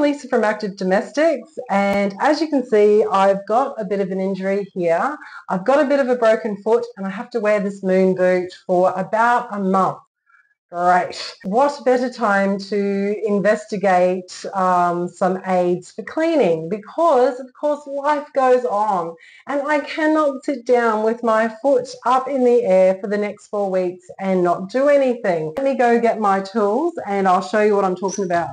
Lisa from Active Domestics, and as you can see, I've got a bit of an injury here. I've got a bit of a broken foot and I have to wear this moon boot for about a month. Great. What better time to investigate some aids for cleaning, because of course life goes on and I cannot sit down with my foot up in the air for the next 4 weeks and not do anything. Let me go get my tools and I'll show you what I'm talking about.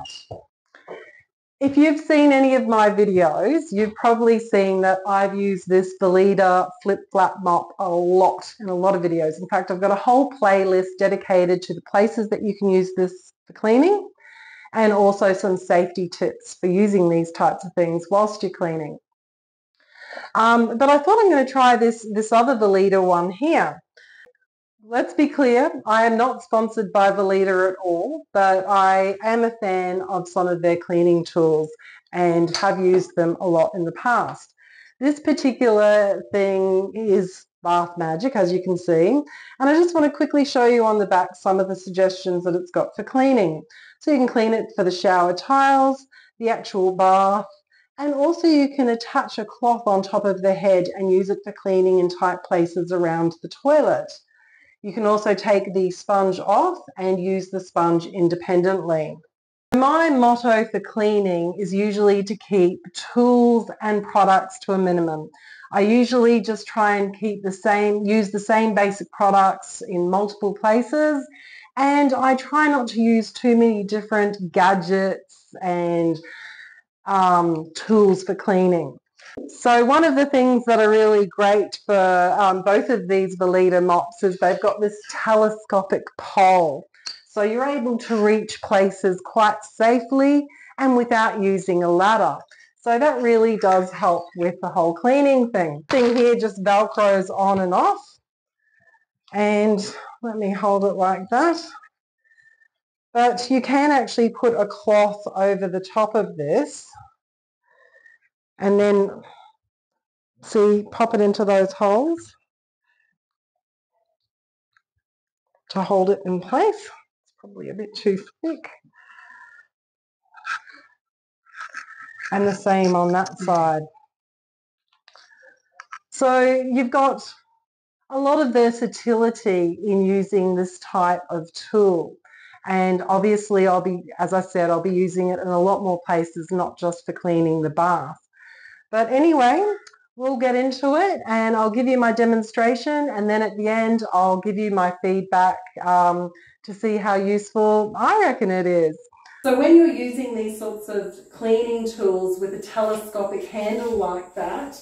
If you've seen any of my videos, you've probably seen that I've used this Veleda flip-flap mop a lot in a lot of videos. In fact, I've got a whole playlist dedicated to the places that you can use this for cleaning, and also some safety tips for using these types of things whilst you're cleaning. But I thought I'm going to try this other Veleda one here. Let's be clear, I am not sponsored by Veleda at all, but I am a fan of some of their cleaning tools and have used them a lot in the past. This particular thing is Bath Magic, as you can see, and I just want to quickly show you on the back some of the suggestions that it's got for cleaning. So you can clean it for the shower tiles, the actual bath, and also you can attach a cloth on top of the head and use it for cleaning in tight places around the toilet. You can also take the sponge off and use the sponge independently. My motto for cleaning is usually to keep tools and products to a minimum. I usually just try and use the same basic products in multiple places, and I try not to use too many different gadgets and tools for cleaning. So one of the things that are really great for both of these Veleda mops is they've got this telescopic pole. So you're able to reach places quite safely and without using a ladder. So that really does help with the whole cleaning thing. This thing here just velcros on and off. And let me hold it like that. But you can actually put a cloth over the top of this and then see, pop it into those holes to hold it in place. It's probably a bit too thick. And the same on that side. So you've got a lot of versatility in using this type of tool. And obviously as I said, I'll be using it in a lot more places, not just for cleaning the bath. But anyway, we'll get into it and I'll give you my demonstration, and then at the end I'll give you my feedback to see how useful I reckon it is. So when you're using these sorts of cleaning tools with a telescopic handle like that,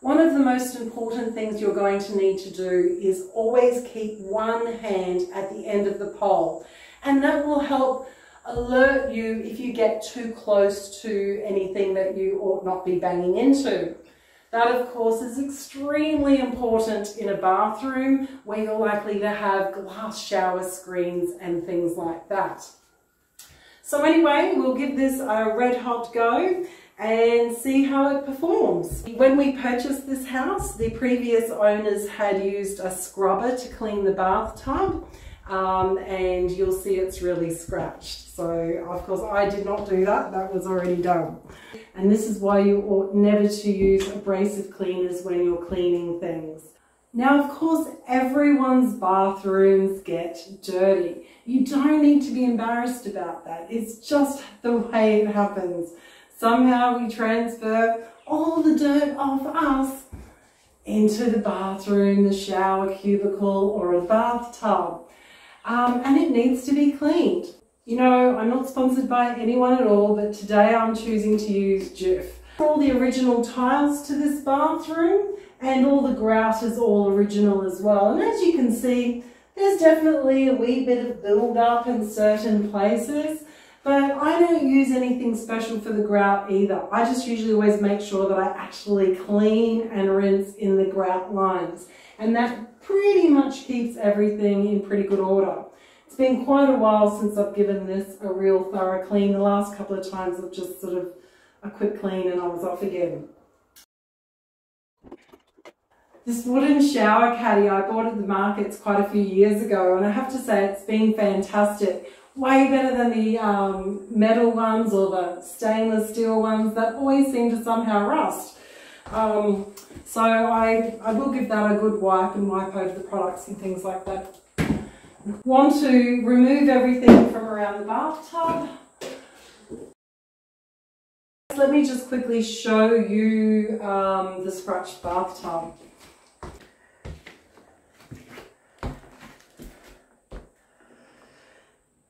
one of the most important things you're going to need to do is always keep one hand at the end of the pole, and that will help alert you if you get too close to anything that you ought not be banging into. That, of course, is extremely important in a bathroom where you're likely to have glass shower screens and things like that. So anyway, we'll give this a red hot go and see how it performs. When we purchased this house, the previous owners had used a scrubber to clean the bathtub, and you'll see it's really scratched. So of course I did not do that, that was already done. And this is why you ought never to use abrasive cleaners when you're cleaning things. Now, of course, everyone's bathrooms get dirty. You don't need to be embarrassed about that. It's just the way it happens. Somehow we transfer all the dirt off us into the bathroom, the shower cubicle, or a bathtub. And it needs to be cleaned. You know, I'm not sponsored by anyone at all, but today I'm choosing to use Jif. All the original tiles to this bathroom, and all the grout is all original as well. And as you can see, there's definitely a wee bit of build-up in certain places, but I don't use anything special for the grout either. I just usually always make sure that I actually clean and rinse in the grout lines, and that pretty much keeps everything in pretty good order. It's been quite a while since I've given this a real thorough clean. The last couple of times I've just sort of a quick clean and I was off again. This wooden shower caddy I bought at the markets quite a few years ago, and I have to say it's been fantastic. Way better than the metal ones or the stainless steel ones that always seem to somehow rust. So I will give that a good wipe and wipe over the products and things like that. Want to remove everything from around the bathtub. Let me just quickly show you the scratched bathtub.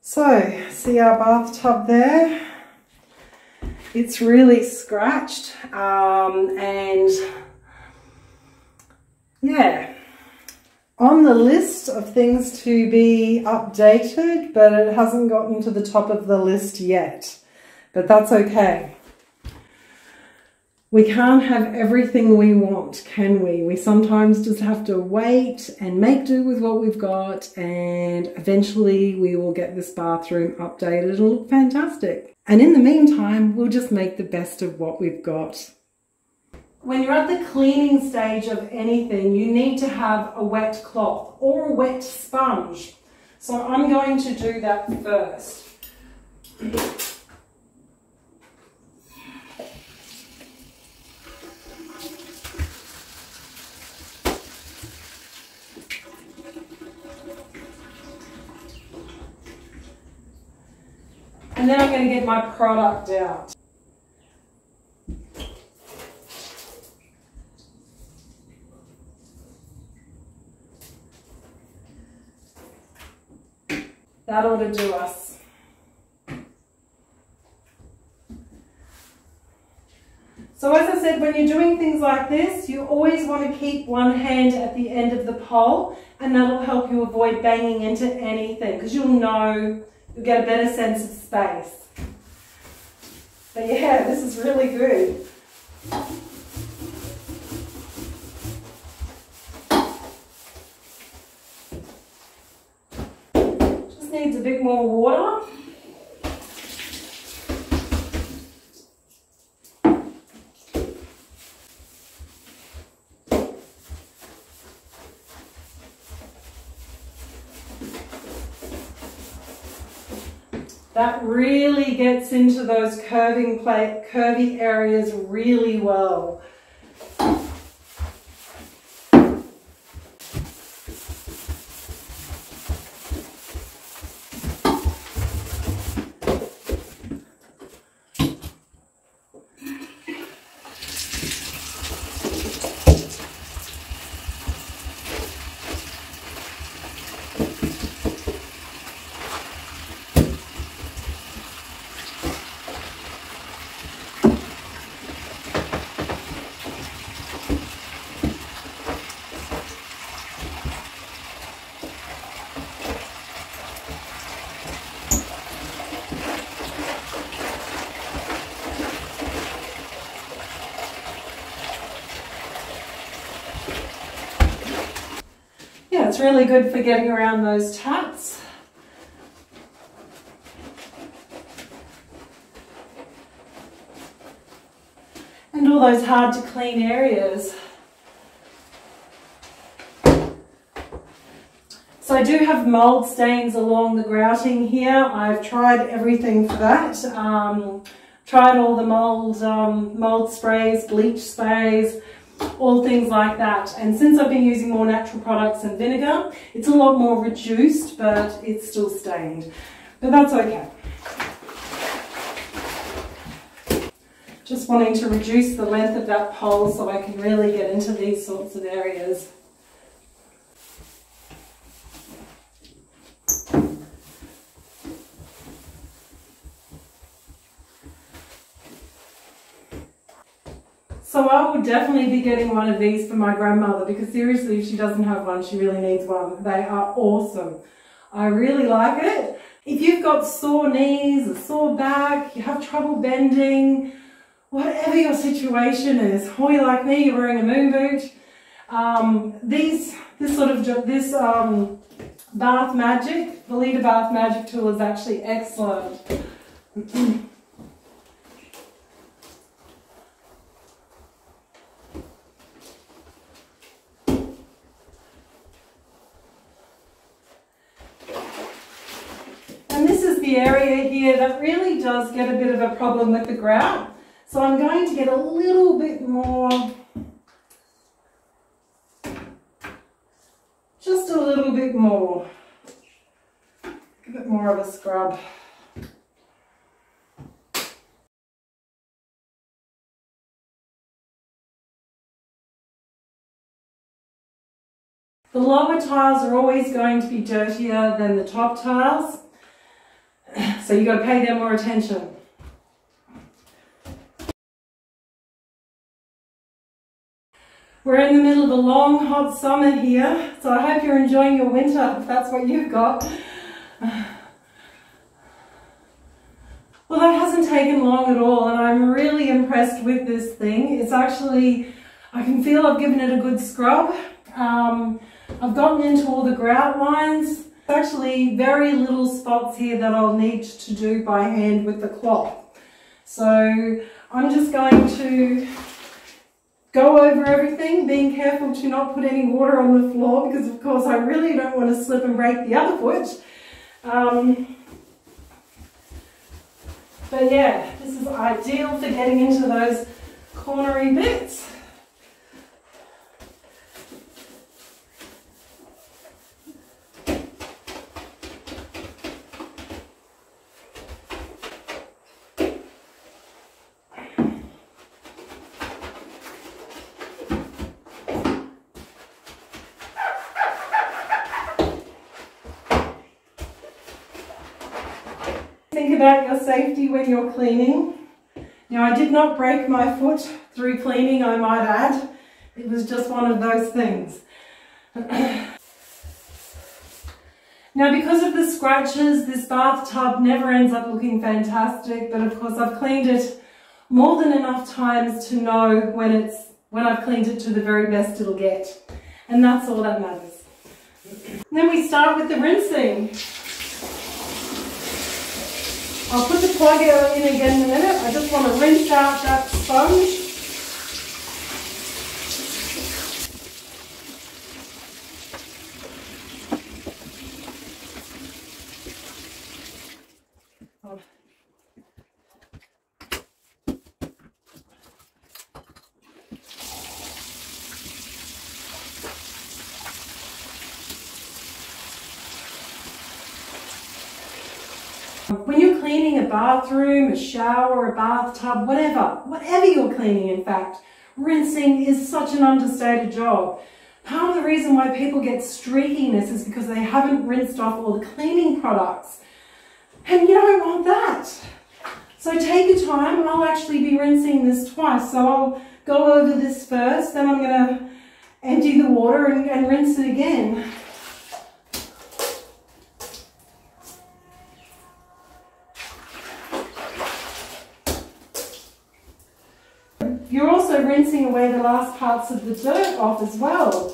So, see our bathtub there? It's really scratched and yeah, on the list of things to be updated, but it hasn't gotten to the top of the list yet, but that's okay. We can't have everything we want, can we? We sometimes just have to wait and make do with what we've got, and eventually we will get this bathroom updated. It'll look fantastic. And in the meantime, we'll just make the best of what we've got. When you're at the cleaning stage of anything, you need to have a wet cloth or a wet sponge. So I'm going to do that first. And then I'm going to get my product out. That ought to do us. So as I said, when you're doing things like this, you always want to keep one hand at the end of the pole, and that'll help you avoid banging into anything, because you'll get a better sense of space. But yeah, this is really good. Just needs a bit more water. That really gets into those curvy areas really well. Yeah, it's really good for getting around those taps. And all those hard to clean areas. So I do have mold stains along the grouting here. I've tried everything for that. Tried all the mold sprays, bleach sprays, all things like that. And since I've been using more natural products and vinegar, it's a lot more reduced, but it's still stained. But that's okay. Just wanting to reduce the length of that pole so I can really get into these sorts of areas. So I will definitely be getting one of these for my grandmother, because seriously, if she doesn't have one, she really needs one. They are awesome. I really like it. If you've got sore knees, a sore back, you have trouble bending, whatever your situation is, or you're like me, you're wearing a moon boot, this Bath Magic, the Leader Bath Magic tool is actually excellent. the area here that really does get a bit of a problem with the grout. So I'm going to get a little bit more, just a little bit more, a bit more of a scrub. The lower tiles are always going to be dirtier than the top tiles, so you've got to pay them more attention. We're in the middle of a long, hot summer here, so I hope you're enjoying your winter, if that's what you've got. Well, that hasn't taken long at all, and I'm really impressed with this thing. It's actually, I can feel I've given it a good scrub. I've gotten into all the grout lines. There's actually very little spots here that I'll need to do by hand with the cloth. So I'm just going to go over everything, being careful to not put any water on the floor because of course I really don't want to slip and break the other foot. But yeah, this is ideal for getting into those cornery bits. Think about your safety when you're cleaning. Now, I did not break my foot through cleaning, I might add. It was just one of those things. Now, because of the scratches, this bathtub never ends up looking fantastic, but of course I've cleaned it more than enough times to know when I've cleaned it to the very best it'll get. And that's all that matters. Then we start with the rinsing. I'll put the plug in again in a minute. I just want to rinse out that sponge. When you're cleaning a bathroom, a shower, a bathtub, whatever you're cleaning in fact, rinsing is such an understated job. Part of the reason why people get streakiness is because they haven't rinsed off all the cleaning products. And you don't want that. So take your time. I'll actually be rinsing this twice. So I'll go over this first, then I'm going to empty the water and rinse it again. You're also rinsing away the last parts of the dirt off as well.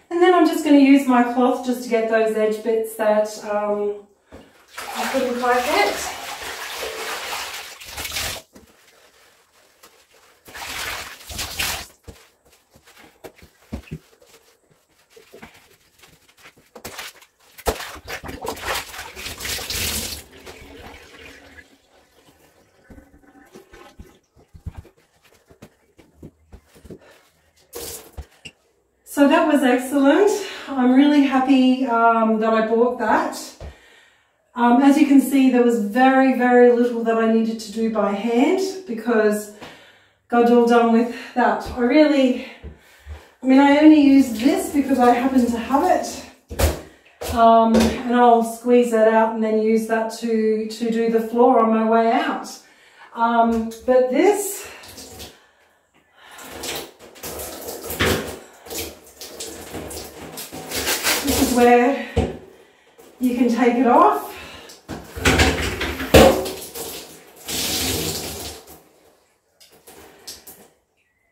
And then I'm just going to use my cloth just to get those edge bits that I couldn't quite get. So that was excellent. I'm really happy that I bought that. As you can see, there was very, very little that I needed to do by hand because got all done with that. I only used this because I happen to have it. And I'll squeeze that out and then use that to do the floor on my way out. But this is where you can take it off.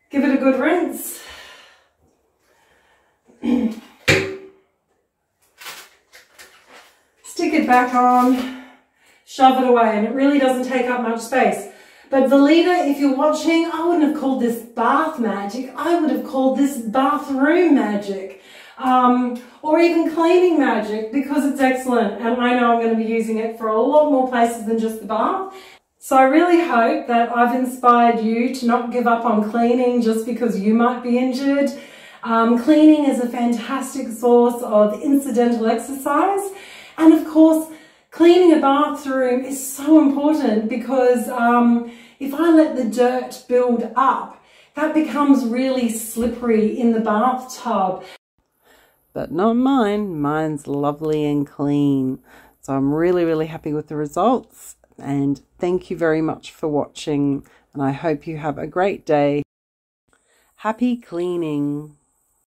Give it a good rinse. Stick it back on, shove it away, and it really doesn't take up much space. But Valita, if you're watching, I wouldn't have called this bath magic. I would have called this bathroom magic, or even cleaning magic, because it's excellent. And I know I'm going to be using it for a lot more places than just the bath. So I really hope that I've inspired you to not give up on cleaning just because you might be injured. Cleaning is a fantastic source of incidental exercise. And of course, cleaning a bathroom is so important because if I let the dirt build up, that becomes really slippery in the bathtub. But not mine. Mine's lovely and clean. So I'm really, really happy with the results. And thank you very much for watching. And I hope you have a great day. Happy cleaning.